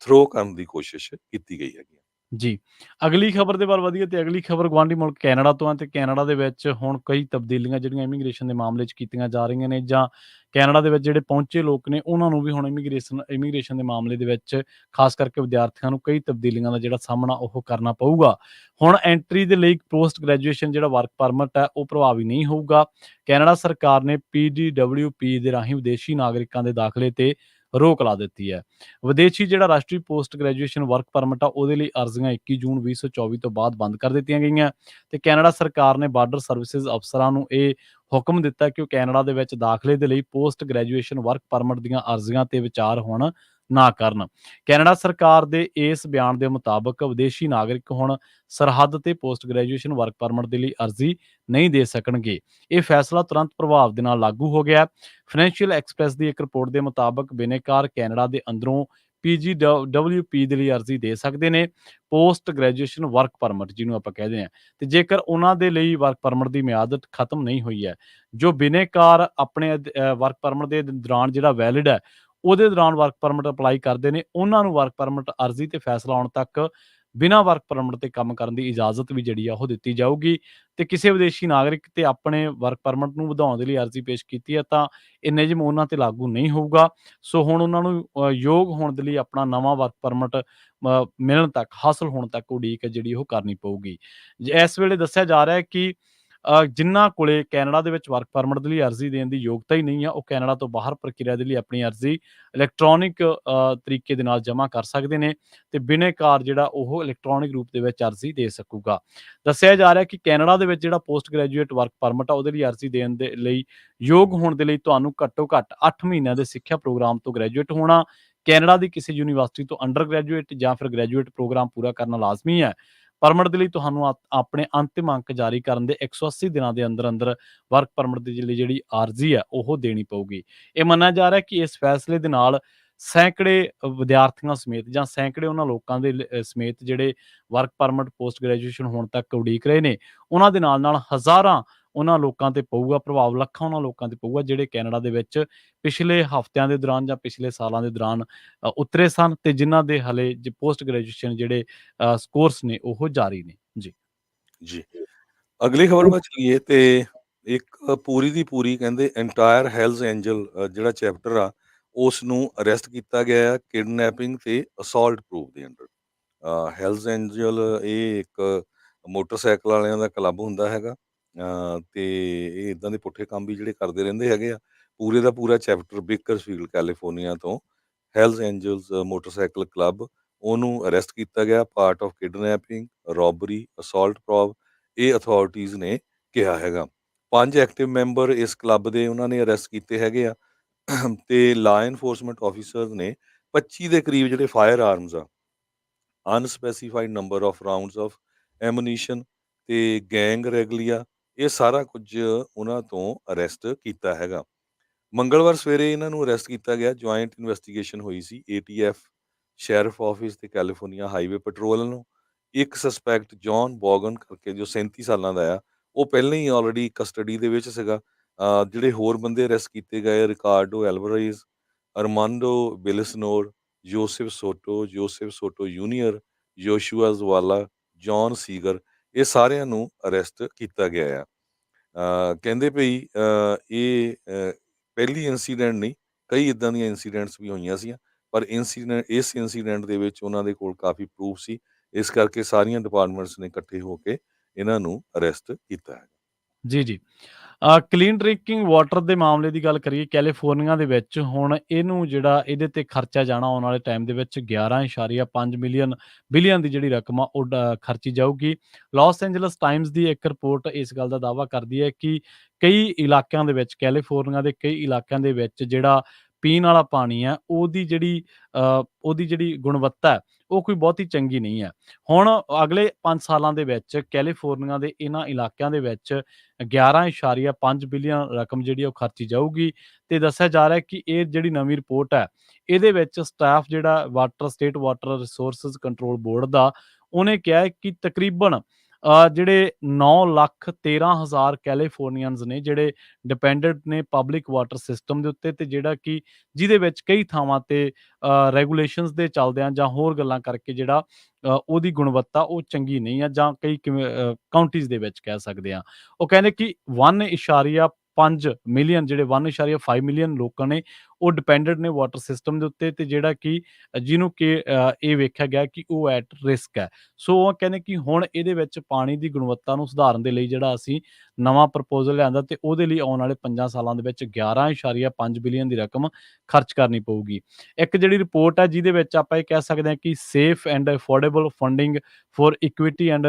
ਥਰੋ ਕਰਨ ਦੀ ਕੋਸ਼ਿਸ਼ ਕੀਤੀ ਗਈ ਹੈਗੀ। ਜੀ, ਅਗਲੀ ਖਬਰ ਦੇ ਵੱਲ ਵਧੀਏ ਤੇ ਅਗਲੀ ਖਬਰ ਗੁਆਂਢੀ ਮੁਲਕ ਕੈਨੇਡਾ ਤੋਂ ਹੈ ਤੇ ਕੈਨੇਡਾ ਦੇ ਵਿੱਚ ਹੁਣ ਕਈ ਤਬਦੀਲੀਆਂ ਜਿਹੜੀਆਂ ਇਮੀਗ੍ਰੇਸ਼ਨ ਦੇ ਮਾਮਲੇ 'ਚ ਕੀਤੀਆਂ ਜਾ ਰਹੀਆਂ ਨੇ ਜਾਂ ਕੈਨੇਡਾ ਦੇ ਵਿੱਚ ਜਿਹੜੇ ਪਹੁੰਚੇ ਲੋਕ ਨੇ ਉਹਨਾਂ ਨੂੰ ਵੀ ਹੁਣ ਇਮੀਗ੍ਰੇਸ਼ਨ ਦੇ ਮਾਮਲੇ ਦੇ ਵਿੱਚ ਖਾਸ ਕਰਕੇ ਵਿਦਿਆਰਥੀਆਂ ਨੂੰ ਕਈ ਤਬਦੀਲੀਆਂ ਦਾ ਜਿਹੜਾ ਸਾਹਮਣਾ ਉਹ ਕਰਨਾ ਪਊਗਾ। ਹੁਣ ਐਂਟਰੀ ਦੇ ਲਈ ਪੋਸਟ ਗ੍ਰੈਜੂਏਸ਼ਨ ਜਿਹੜਾ ਵਰਕ ਪਰਮਿਟ ਹੈ ਉਹ ਪ੍ਰਭਾਵੀ ਨਹੀਂ ਹੋਊਗਾ। ਕੈਨੇਡਾ ਸਰਕਾਰ ਨੇ PGWP ਦੇ ਰਾਹੀਂ ਵਿਦੇਸ਼ੀ ਨਾਗਰਿਕਾਂ ਦੇ ਦਾਖਲੇ ਤੇ ਰੋਕ ਲਾ ਦਿੱਤੀ ਹੈ। ਵਿਦੇਸ਼ੀ ਜਿਹੜਾ ਰਾਸ਼ਟਰੀ ਪੋਸਟ ਗ੍ਰੈਜੂਏਸ਼ਨ ਵਰਕ ਪਰਮਿਟ ਆ ਉਹਦੇ ਲਈ ਅਰਜ਼ੀਆਂ 21 ਜੂਨ 2024 ਤੋਂ ਬਾਅਦ ਬੰਦ ਕਰ ਦਿੱਤੀਆਂ ਗਈਆਂ ਤੇ ਕੈਨੇਡਾ ਸਰਕਾਰ ਨੇ ਬਾਰਡਰ ਸਰਵਿਸਿਜ਼ ਅਫਸਰਾਂ ਨੂੰ ਇਹ ਹੁਕਮ ਦਿੱਤਾ ਕਿ ਉਹ ਕੈਨੇਡਾ ਦੇ ਵਿੱਚ ਦਾਖਲੇ ਦੇ ਲਈ ਪੋਸਟ ਗ੍ਰੈਜੂਏਸ਼ਨ ਵਰਕ ਪਰਮਿਟ ਦੀਆਂ ਅਰਜ਼ੀਆਂ ਤੇ ਵਿਚਾਰ ਹੁਣ ਨਾ ਕਰਨ। ਕੈਨੇਡਾ ਸਰਕਾਰ ਦੇ ਇਸ ਬਿਆਨ ਦੇ ਮੁਤਾਬਕ ਵਿਦੇਸ਼ੀ ਨਾਗਰਿਕ ਹੁਣ ਸਰਹੱਦ ਤੇ ਪੋਸਟ ਗ੍ਰੈਜੂਏਸ਼ਨ ਵਰਕ ਪਰਮਿਟ ਦੇ ਲਈ ਅਰਜ਼ੀ ਨਹੀਂ ਦੇ ਸਕਣਗੇ। ਇਹ ਫੈਸਲਾ ਤੁਰੰਤ ਪ੍ਰਭਾਵ ਦੇ ਨਾਲ ਲਾਗੂ ਹੋ ਗਿਆ। ਫਾਈਨੈਂਸ਼ੀਅਲ ਐਕਸਪ੍ਰੈਸ ਦੀ ਇੱਕ ਰਿਪੋਰਟ ਦੇ ਮੁਤਾਬਕ ਬਿਨੇਕਾਰ ਕੈਨੇਡਾ ਦੇ ਅੰਦਰੋਂ PGWP ਦੇ ਲਈ ਅਰਜ਼ੀ ਦੇ ਸਕਦੇ ਨੇ, ਪੋਸਟ ਗ੍ਰੈਜੂਏਸ਼ਨ ਵਰਕ ਪਰਮਿਟ ਜਿਹਨੂੰ ਆਪਾਂ ਕਹਿੰਦੇ ਹਾਂ, ਤੇ ਜੇਕਰ ਉਹਨਾਂ ਦੇ ਲਈ ਵਰਕ ਪਰਮਿਟ ਦੀ ਮਿਆਦ ਖਤਮ ਨਹੀਂ ਹੋਈ ਹੈ। ਜੋ ਬਿਨੇਕਾਰ ਆਪਣੇ ਵਰਕ ਪਰਮਿਟ ਦੇ ਦੌਰਾਨ ਜਿਹੜਾ ਵੈਲਿਡ ਹੈ ਉਹਦੇ ਦੌਰਾਨ ਵਰਕ ਪਰਮਿਟ ਅਪਲਾਈ ਕਰਦੇ ਨੇ, ਉਹਨਾਂ ਨੂੰ ਵਰਕ ਪਰਮਿਟ ਅਰਜ਼ੀ ਤੇ ਫੈਸਲਾ ਆਉਣ ਤੱਕ ਬਿਨਾਂ ਵਰਕ ਪਰਮਿਟ ਤੇ ਕੰਮ ਕਰਨ ਦੀ ਇਜਾਜ਼ਤ ਵੀ ਜਿਹੜੀ ਆ ਉਹ ਦਿੱਤੀ ਜਾਊਗੀ। ਤੇ ਕਿਸੇ ਵਿਦੇਸ਼ੀ ਨਾਗਰਿਕ ਤੇ ਆਪਣੇ ਵਰਕ ਪਰਮਿਟ ਨੂੰ ਵਧਾਉਣ ਦੇ ਲਈ ਅਰਜ਼ੀ ਪੇਸ਼ ਕੀਤੀ ਹੈ ਤਾਂ ਇਹ ਨਿਯਮ ਉਹਨਾਂ ਤੇ ਲਾਗੂ ਨਹੀਂ ਹੋਊਗਾ। ਸੋ ਹੁਣ ਉਹਨਾਂ ਨੂੰ ਯੋਗ ਹੋਣ ਦੇ ਲਈ ਆਪਣਾ ਨਵਾਂ ਵਰਕ ਪਰਮਿਟ ਮਿਲਣ ਤੱਕ, ਹਾਸਲ ਹੋਣ ਤੱਕ ਉਡੀਕ ਹੈ ਜਿਹੜੀ ਉਹ ਕਰਨੀ ਪਊਗੀ। ਇਸ ਵੇਲੇ ਦੱਸਿਆ ਜਾ ਰਿਹਾ ਹੈ ਕਿ ਜਿਨ੍ਹਾਂ ਕੋਲੇ ਕੈਨੇਡਾ ਦੇ ਵਿੱਚ ਵਰਕ ਪਰਮਿਟ ਦੇ ਲਈ ਅਰਜ਼ੀ ਦੇਣ ਦੀ ਯੋਗਤਾ ਹੀ ਨਹੀਂ ਆ, ਉਹ ਕੈਨੇਡਾ ਤੋਂ ਬਾਹਰ ਪ੍ਰਕਿਰਿਆ ਦੇ ਲਈ ਆਪਣੀ ਅਰਜ਼ੀ ਇਲੈਕਟ੍ਰੋਨਿਕ ਤਰੀਕੇ ਦੇ ਨਾਲ ਜਮ੍ਹਾਂ ਕਰ ਸਕਦੇ ਨੇ ਤੇ ਬਿਨੇਕਾਰ ਜਿਹੜਾ ਉਹ ਇਲੈਕਟ੍ਰੋਨਿਕ ਰੂਪ ਦੇ ਵਿੱਚ ਅਰਜ਼ੀ ਦੇ ਸਕੂਗਾ। ਦੱਸਿਆ ਜਾ ਰਿਹਾ ਕਿ ਕੈਨੇਡਾ ਦੇ ਵਿੱਚ ਜਿਹੜਾ ਪੋਸਟ ਗ੍ਰੈਜੂਏਟ ਵਰਕ ਪਰਮਿਟ ਆ ਉਹਦੇ ਲਈ ਅਰਜ਼ੀ ਦੇਣ ਦੇ ਲਈ ਯੋਗ ਹੋਣ ਦੇ ਲਈ ਤੁਹਾਨੂੰ ਘੱਟੋ ਘੱਟ 8 ਮਹੀਨਿਆਂ ਦੇ ਸਿੱਖਿਆ ਪ੍ਰੋਗਰਾਮ ਤੋਂ ਗ੍ਰੈਜੂਏਟ ਹੋਣਾ, ਕੈਨੇਡਾ ਦੀ ਕਿਸੇ ਯੂਨੀਵਰਸਿਟੀ ਤੋਂ ਅੰਡਰ ਗ੍ਰੈਜੂਏਟ ਜਾਂ ਫਿਰ ਗ੍ਰੈਜੂਏਟ ਪ੍ਰੋਗਰਾਮ ਪੂਰਾ ਕਰਨਾ ਲਾਜ਼ਮੀ ਹੈ। ਪਰਮਿਟ ਦੇ ਲਈ ਤੁਹਾਨੂੰ ਆਪਣੇ ਅੰਤਿਮ ਅੰਕ ਜਾਰੀ ਕਰਨ ਦੇ 180 ਦਿਨਾਂ ਦੇ ਅੰਦਰ-ਅੰਦਰ ਵਰਕ ਪਰਮਿਟ ਦੀ ਜਿਹੜੀ ਆਰਜ਼ੀ ਹੈ ਉਹ ਦੇਣੀ ਪਊਗੀ। ਇਹ ਮੰਨਿਆ ਜਾ ਰਿਹਾ ਕਿ ਇਸ ਫੈਸਲੇ ਦੇ ਨਾਲ ਸੈਂਕੜੇ ਵਿਦਿਆਰਥੀਆਂ ਸਮੇਤ ਜਾਂ ਸੈਂਕੜੇ ਉਹਨਾਂ ਲੋਕਾਂ ਦੇ ਸਮੇਤ ਜਿਹੜੇ ਵਰਕ ਪਰਮਿਟ ਪੋਸਟ ਗ੍ਰੈਜੂਏਸ਼ਨ ਹੋਣ ਤੱਕ ਉਡੀਕ ਰਹੇ ਨੇ, ਉਹਨਾਂ ਦੇ ਨਾਲ-ਨਾਲ ਹਜ਼ਾਰਾਂ ਉਹਨਾਂ ਲੋਕਾਂ ਤੇ ਪਊਗਾ ਪ੍ਰਭਾਵ, ਲੱਖਾਂ ਉਹਨਾਂ ਲੋਕਾਂ ਤੇ ਪਊਗਾ ਜਿਹੜੇ ਕੈਨੇਡਾ ਦੇ ਵਿੱਚ ਪਿਛਲੇ ਹਫ਼ਤਿਆਂ ਦੇ ਦੌਰਾਨ ਜਾਂ ਪਿਛਲੇ ਸਾਲਾਂ ਦੇ ਦੌਰਾਨ ਉਤਰੇ ਸਨ ਤੇ ਜਿਨ੍ਹਾਂ ਦੇ ਹਾਲੇ ਪੋਸਟ ਗ੍ਰੈਜੂਏਸ਼ਨ ਜਿਹੜੇ ਕੋਰਸ ਨੇ ਉਹ ਜਾਰੀ ਨੇ। ਜੀ। ਜੀ। ਅਗਲੀ ਖਬਰ ਵੱਲ ਚਲੀਏ ਤੇ ਇੱਕ ਪੂਰੀ ਦੀ ਪੂਰੀ ਕਹਿੰਦੇ ਐਂਟਾਇਰ ਹੈਲਜ਼ ਐਂਜਲ ਜਿਹੜਾ ਚੈਪਟਰ ਆ, ਉਸ ਨੂੰ ਅਰੈਸਟ ਕੀਤਾ ਗਿਆ ਆ ਕਿਡਨੈਪਿੰਗ ਤੇ ਅਸੌਲਟ ਪ੍ਰੂਫ ਦੇ ਅੰਡਰ। ਹੈਲਜ਼ ਐਂਜਲ ਇਹ ਇੱਕ ਮੋਟਰਸਾਈਕਲ ਵਾਲਿਆਂ ਦਾ ਕਲੱਬ ਹੁੰਦਾ ਹੈਗਾ, ਤੇ ਇਹ ਇਦਾਂ ਦੇ ਪੁੱਠੇ ਕੰਮ ਵੀ ਜਿਹੜੇ ਕਰਦੇ ਰਹਿੰਦੇ ਹੈਗੇ ਆ। ਪੂਰੇ ਦਾ ਪੂਰਾ ਚੈਪਟਰ ਬੇਕਰਸਫੀਲਡ ਕੈਲੀਫੋਰਨੀਆ ਤੋਂ ਹੈਲਜ਼ ਐਂਜਲਸ ਮੋਟਰਸਾਈਕਲ ਕਲੱਬ, ਉਹਨੂੰ ਅਰੈਸਟ ਕੀਤਾ ਗਿਆ part of kidnapping, ਰੋਬਰੀ, assault probe, ਇਹ ਅਥਾਰਟੀਜ਼ ਨੇ ਕਿਹਾ ਹੈਗਾ। 5 ਐਕਟਿਵ ਮੈਂਬਰ ਇਸ ਕਲੱਬ ਦੇ ਉਹਨਾਂ ਨੇ ਅਰੈਸਟ ਕੀਤੇ ਹੈਗੇ ਆ ਤੇ ਲਾ ਐਨਫੋਰਸਮੈਂਟ ਆਫੀਸਰਸ ਨੇ 25 ਦੇ ਕਰੀਬ ਜਿਹੜੇ ਫਾਇਰ ਆਰਮਸ ਆ, unspecified number of rounds of ammunition ਤੇ ਗੈਂਗ ਰੈਗਲੀਆ, ਇਹ ਸਾਰਾ ਕੁਝ ਉਹਨਾਂ ਤੋਂ ਅਰੈਸਟ ਕੀਤਾ ਹੈਗਾ। ਮੰਗਲਵਾਰ ਸਵੇਰੇ ਇਹਨਾਂ ਨੂੰ ਅਰੈਸਟ ਕੀਤਾ ਗਿਆ। ਜੁਆਇੰਟ ਇਨਵੈਸਟੀਗੇਸ਼ਨ ਹੋਈ ਸੀ ATF, ਸ਼ੈਰਿਫ ਆਫਿਸ ਤੇ ਕੈਲੀਫੋਰਨੀਆ ਹਾਈਵੇ ਪੈਟਰੋਲ ਵੱਲੋਂ। ਇੱਕ ਸਸਪੈਕਟ ਜੌਨ ਬੋਗਨ ਕਰਕੇ ਜੋ 37 ਸਾਲਾਂ ਦਾ ਆ, ਉਹ ਪਹਿਲਾਂ ਹੀ ਆਲਰੇਡੀ ਕਸਟਡੀ ਦੇ ਵਿੱਚ ਸੀਗਾ। ਜਿਹੜੇ ਹੋਰ ਬੰਦੇ ਅਰੈਸਟ ਕੀਤੇ ਗਏ, Riccardo ਐਲਵਰੇਜ਼, ਅਰਮਾਂਡੋ ਬਿਲਸਨੋਰ, Joseph ਸੋਟੋ junior, ਯੋਸ਼ੂਆ Jawala, John Seeger, ਇਹ ਸਾਰਿਆਂ ਨੂੰ ਅਰੈਸਟ ਕੀਤਾ ਗਿਆ ਆ। ਕਹਿੰਦੇ ਭਈ ਇਹ ਪਹਿਲੀ ਇੰਸੀਡੈਂਟ ਨਹੀਂ, ਕਈ ਇੱਦਾਂ ਦੀਆਂ ਇੰਸੀਡੈਂਟਸ ਵੀ ਹੋਈਆਂ ਸੀਆਂ, ਪਰ ਇਸ ਇੰਸੀਡੈਂਟ ਦੇ ਵਿੱਚ ਉਹਨਾਂ ਦੇ ਕੋਲ ਕਾਫੀ ਪ੍ਰੂਫ ਸੀ, ਇਸ ਕਰਕੇ ਸਾਰੀਆਂ ਡਿਪਾਰਟਮੈਂਟਸ ਨੇ ਇਕੱਠੇ ਹੋ ਕੇ ਇਹਨਾਂ ਨੂੰ ਅਰੈਸਟ ਕੀਤਾ ਹੈ। ਜੀ, ਜੀ। ਕਲੀਨ ਡਰਿੰਕਿੰਗ ਵਾਟਰ ਦੇ ਮਾਮਲੇ ਦੀ ਗੱਲ ਕਰੀਏ, ਕੈਲੀਫੋਰਨੀਆ ਦੇ ਵਿੱਚ ਹੁਣ ਇਹਨੂੰ ਜਿਹੜਾ ਇਹਦੇ ਤੇ ਖਰਚਿਆ ਜਾਣਾ ਆਉਣ ਵਾਲੇ ਟਾਈਮ ਦੇ ਵਿੱਚ 11.5 ਬਿਲੀਅਨ ਦੀ ਜਿਹੜੀ ਰਕਮ ਆ ਉਹ ਖਰਚੀ ਜਾਊਗੀ। ਲਾਸ ਐਂਜਲਸ ਟਾਈਮਜ਼ ਦੀ ਇੱਕ ਰਿਪੋਰਟ ਇਸ ਗੱਲ ਦਾ ਦਾਅਵਾ ਕਰਦੀ ਹੈ ਕਿ ਕਈ ਇਲਾਕਿਆਂ ਦੇ ਵਿੱਚ, ਕੈਲੀਫੋਰਨੀਆ ਦੇ ਕਈ ਇਲਾਕਿਆਂ ਦੇ ਵਿੱਚ ਜਿਹੜਾ ਪੀਣ ਵਾਲਾ ਪਾਣੀ ਹੈ ਉਹਦੀ ਜਿਹੜੀ ਗੁਣਵੱਤਾ ਹੈ ਉਹ ਕੋਈ ਬਹੁਤੀ ਚੰਗੀ ਨਹੀਂ ਹੈ। ਹੁਣ ਅਗਲੇ 5 ਸਾਲਾਂ ਦੇ ਵਿੱਚ ਕੈਲੀਫੋਰਨੀਆ ਦੇ ਇਹਨਾਂ ਇਲਾਕਿਆਂ ਦੇ ਵਿੱਚ 11.5 ਬਿਲੀਅਨ ਰਕਮ ਜਿਹੜੀ ਉਹ ਖਰਚੀ ਜਾਊਗੀ ਤੇ ਦੱਸਿਆ ਜਾ ਰਿਹਾ ਹੈ ਕਿ ਇਹ ਜਿਹੜੀ ਨਵੀਂ ਰਿਪੋਰਟ ਹੈ ਇਹਦੇ ਵਿੱਚ ਸਟਾਫ ਜਿਹੜਾ state water resources control board ਦਾ, ਉਹਨੇ ਕਿਹਾ ਹੈ ਕਿ ਤਕਰੀਬਨ ਜਿਹੜੇ 9,13,000 ਕੈਲੀਫੋਰਨੀਅਨਸ ਨੇ ਜਿਹੜੇ ਡਿਪੈਂਡੈਂਟ ਨੇ ਪਬਲਿਕ ਵਾਟਰ ਸਿਸਟਮ ਦੇ ਉੱਤੇ, ਤੇ ਜਿਹੜਾ ਕਿ ਜਿਹਦੇ ਵਿੱਚ ਕਈ ਥਾਵਾਂ ਤੇ ਰੈਗੂਲੇਸ਼ਨਸ ਦੇ ਚੱਲਦਿਆਂ ਜਾਂ ਹੋਰ ਗੱਲਾਂ ਕਰਕੇ ਜਿਹੜਾ ਉਹਦੀ ਗੁਣਵੱਤਾ ਉਹ ਚੰਗੀ ਨਹੀਂ ਆ, ਜਾਂ ਕਈ ਕਾਉਂਟੀਜ਼ ਦੇ ਵਿੱਚ ਕਹਿ ਸਕਦੇ ਆ। ਉਹ ਕਹਿੰਦੇ ਕਿ 1.5 ਮਿਲੀਅਨ ਜਿਹੜੇ 1.5 ਮਿਲੀਅਨ ਲੋਕਾਂ ਨੇ ਉਹ ਡਿਪੈਂਡੈਂਟ ਨੇ ਵਾਟਰ ਸਿਸਟਮ ਦੇ ਉੱਤੇ, ਤੇ ਜਿਹੜਾ ਕਿ ਜਿਹਨੂੰ ਕਿ ਇਹ ਵੇਖਿਆ ਗਿਆ ਕਿ ਉਹ ਐਟ ਰਿਸਕ ਹੈ। ਸੋ ਉਹ ਕਹਿੰਦੇ ਕਿ ਹੁਣ ਇਹਦੇ ਵਿੱਚ ਪਾਣੀ ਦੀ ਗੁਣਵੱਤਾ ਨੂੰ ਸੁਧਾਰਨ ਦੇ ਲਈ ਜਿਹੜਾ ਅਸੀਂ ਨਵਾਂ ਪ੍ਰਪੋਜ਼ਲ ਲਿਆਂਦਾ, ਤੇ ਉਹਦੇ ਲਈ ਆਉਣ ਵਾਲੇ 5 ਸਾਲਾਂ ਦੇ ਵਿੱਚ 11.5 ਬਿਲੀਅਨ ਦੀ ਰਕਮ ਖਰਚ ਕਰਨੀ ਪਊਗੀ। ਇੱਕ ਜਿਹੜੀ ਰਿਪੋਰਟ ਹੈ ਜਿਹਦੇ ਵਿੱਚ ਆਪਾਂ ਇਹ ਕਹਿ ਸਕਦੇ ਹਾਂ ਕਿ safe and affordable funding for equity and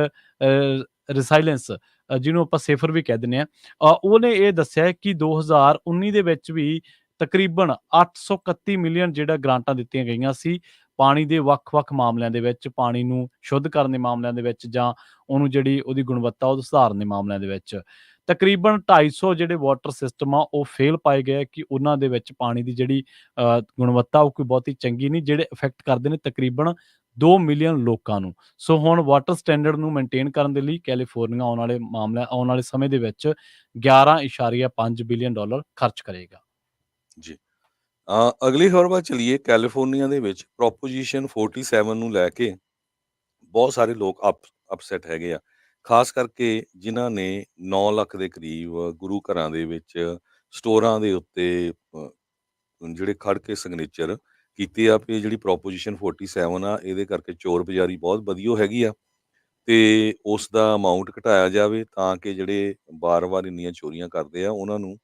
resilience, ਜਿਹਨੂੰ ਆਪਾਂ ਸੇਫਰ ਵੀ ਕਹਿ ਦਿੰਦੇ ਹਾਂ, ਉਹਨੇ ਇਹ ਦੱਸਿਆ ਕਿ 2019 ਦੇ ਵਿੱਚ ਵੀ ਤਕਰੀਬਨ 831 ਮਿਲੀਅਨ ਜਿਹੜਾ ਗ੍ਰਾਂਟਾਂ ਦਿੱਤੀਆਂ ਗਈਆਂ ਸੀ ਪਾਣੀ ਦੇ ਵੱਖ-ਵੱਖ ਮਾਮਲਿਆਂ ਦੇ ਵਿੱਚ, ਪਾਣੀ ਨੂੰ ਸ਼ੁੱਧ ਕਰਨ ਦੇ ਮਾਮਲਿਆਂ ਦੇ ਵਿੱਚ, ਜਾਂ ਉਹਨੂੰ ਜਿਹੜੀ ਉਹਦੀ ਗੁਣਵੱਤਾ ਉਹ ਸੁਧਾਰਨ ਦੇ ਮਾਮਲਿਆਂ ਦੇ ਵਿੱਚ। ਤਕਰੀਬਨ 250 ਜਿਹੜੇ ਵਾਟਰ ਸਿਸਟਮ ਆ ਉਹ ਫੇਲ ਪਾਏ ਗਏ ਕਿ ਉਹਨਾਂ ਦੇ ਵਿੱਚ ਪਾਣੀ ਦੀ ਜਿਹੜੀ ਗੁਣਵੱਤਾ ਉਹ ਕੋਈ ਬਹੁਤੀ ਚੰਗੀ ਨਹੀਂ, ਜਿਹੜੇ ਇਫੈਕਟ ਕਰਦੇ ਨੇ ਤਕਰੀਬਨ 2 ਮਿਲੀਅਨ ਲੋਕਾਂ ਨੂੰ। ਸੋ ਹੁਣ ਵਾਟਰ ਸਟੈਂਡਰਡ ਨੂੰ ਮੇਨਟੇਨ ਕਰਨ ਦੇ ਲਈ ਕੈਲੀਫੋਰਨੀਆ ਆਉਣ ਵਾਲੇ ਸਮੇਂ ਦੇ ਵਿੱਚ 11.5 ਬਿਲੀਅਨ ਡਾਲਰ ਖਰਚ ਕਰੇਗਾ। ਜੀ। ਅਗਲੀ ਖਬਰ ਵੱਲ ਚਲੀਏ। ਕੈਲੀਫੋਰਨੀਆ ਦੇ ਵਿੱਚ ਪ੍ਰੋਪੋਜੀਸ਼ਨ 47 ਨੂੰ ਲੈ ਕੇ ਬਹੁਤ ਸਾਰੇ ਲੋਕ ਅਪਸੈਟ ਹੈਗੇ ਆ, ਖਾਸ ਕਰਕੇ ਜਿਨ੍ਹਾਂ ਨੇ 9 ਲੱਖ ਦੇ ਕਰੀਬ ਗੁਰੂ ਘਰਾਂ ਦੇ ਵਿੱਚ ਸਟੋਰਾਂ ਦੇ ਉੱਤੇ ਜਿਹੜੇ ਖੜ ਕੇ ਸਿਗਨੇਚਰ ਕੀਤੇ ਆ ਵੀ ਜਿਹੜੀ ਪ੍ਰੋਪੋਜੀਸ਼ਨ 47 ਆ ਇਹਦੇ ਕਰਕੇ ਚੋਰ ਬਜ਼ਾਰੀ ਬਹੁਤ ਵਧੀਆ ਹੈਗੀ ਆ, ਤੇ ਉਸ ਦਾ ਅਮਾਊਂਟ ਘਟਾਇਆ ਜਾਵੇ ਤਾਂ ਕਿ ਜਿਹੜੇ ਵਾਰ-ਵਾਰ ਇੰਨੀਆਂ ਚੋਰੀਆਂ ਕਰਦੇ ਆ ਉਹਨਾਂ ਨੂੰ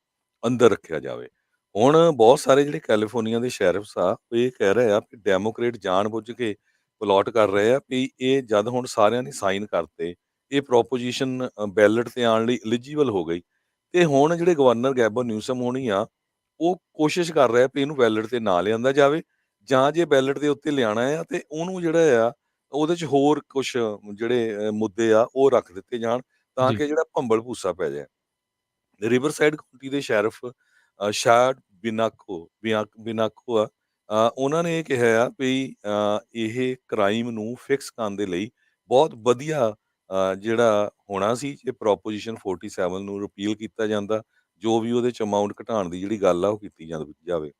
ਅੰਦਰ ਰੱਖਿਆ ਜਾਵੇ। ਹੁਣ ਬਹੁਤ ਸਾਰੇ ਜਿਹੜੇ ਕੈਲੀਫੋਰਨੀਆ ਦੇ ਸ਼ੈਰਿਫਸ ਆ ਉਹ ਇਹ ਕਹਿ ਰਹੇ ਆ ਵੀ ਡੈਮੋਕ੍ਰੇਟ ਜਾਣ-ਬੁੱਝ ਕੇ ਪਲਾਟ ਕਰ ਰਹੇ ਆ ਵੀ ਇਹ ਜਦ ਹੁਣ ਸਾਰਿਆਂ ਨੇ ਸਾਈਨ ਕਰਤੇ, ਇਹ ਪ੍ਰੋਪੋਜੀਸ਼ਨ ਬੈਲਟ ਤੇ ਆਉਣ ਲਈ ਐਲੀਜੀਬਲ ਹੋ ਗਈ, ਤੇ ਹੁਣ ਜਿਹੜੇ ਗਵਰਨਰ ਗੈਬਨ ਨਿਊਸਮ ਹੋਣੀ ਆ ਉਹ ਕੋਸ਼ਿਸ਼ ਕਰ ਰਿਹਾ ਵੀ ਇਹਨੂੰ ਬੈਲਟ ਤੇ ਨਾ ਲਿਆਂਦਾ ਜਾਵੇ, ਜਾਂ ਜੇ ਬੈਲਟ ਦੇ ਉੱਤੇ ਲਿਆਣਾ ਆ ਤੇ ਉਹਨੂੰ ਜਿਹੜਾ ਆ ਉਹਦੇ 'ਚ ਹੋਰ ਕੁਛ ਜਿਹੜੇ ਮੁੱਦੇ ਆ ਉਹ ਰੱਖ ਦਿੱਤੇ ਜਾਣ, ਤਾਂ ਜੀ, ਕਿ ਜਿਹੜਾ ਭੰਬਲ ਭੂਸਾ ਪੈ ਜਾਏ। ਰਿਵਰਸਾਈਡ ਕਾਉਂਟੀ ਦੇ ਸ਼ੈਰਿਫ ਸ਼ਾਡ ਬਿਨਾਕੋ ਆ, ਉਹਨਾਂ ਨੇ ਇਹ ਕਿਹਾ ਆ ਵੀ ਇਹ ਕ੍ਰਾਈਮ ਨੂੰ ਫਿਕਸ ਕਰਨ ਦੇ ਲਈ ਬਹੁਤ ਵਧੀਆ ਜਿਹੜਾ ਹੋਣਾ ਸੀ ਜੇ ਪ੍ਰੋਪੋਜੀਸ਼ਨ 47 ਨੂੰ ਰਿਪੀਲ ਕੀਤਾ ਜਾਂਦਾ, ਜੋ ਵੀ ਉਹਦੇ 'ਚ ਅਮਾਊਂਟ ਘਟਾਉਣ ਦੀ ਜਿਹੜੀ ਗੱਲ ਆ ਉਹ ਕੀਤੀ ਜਾਵੇ।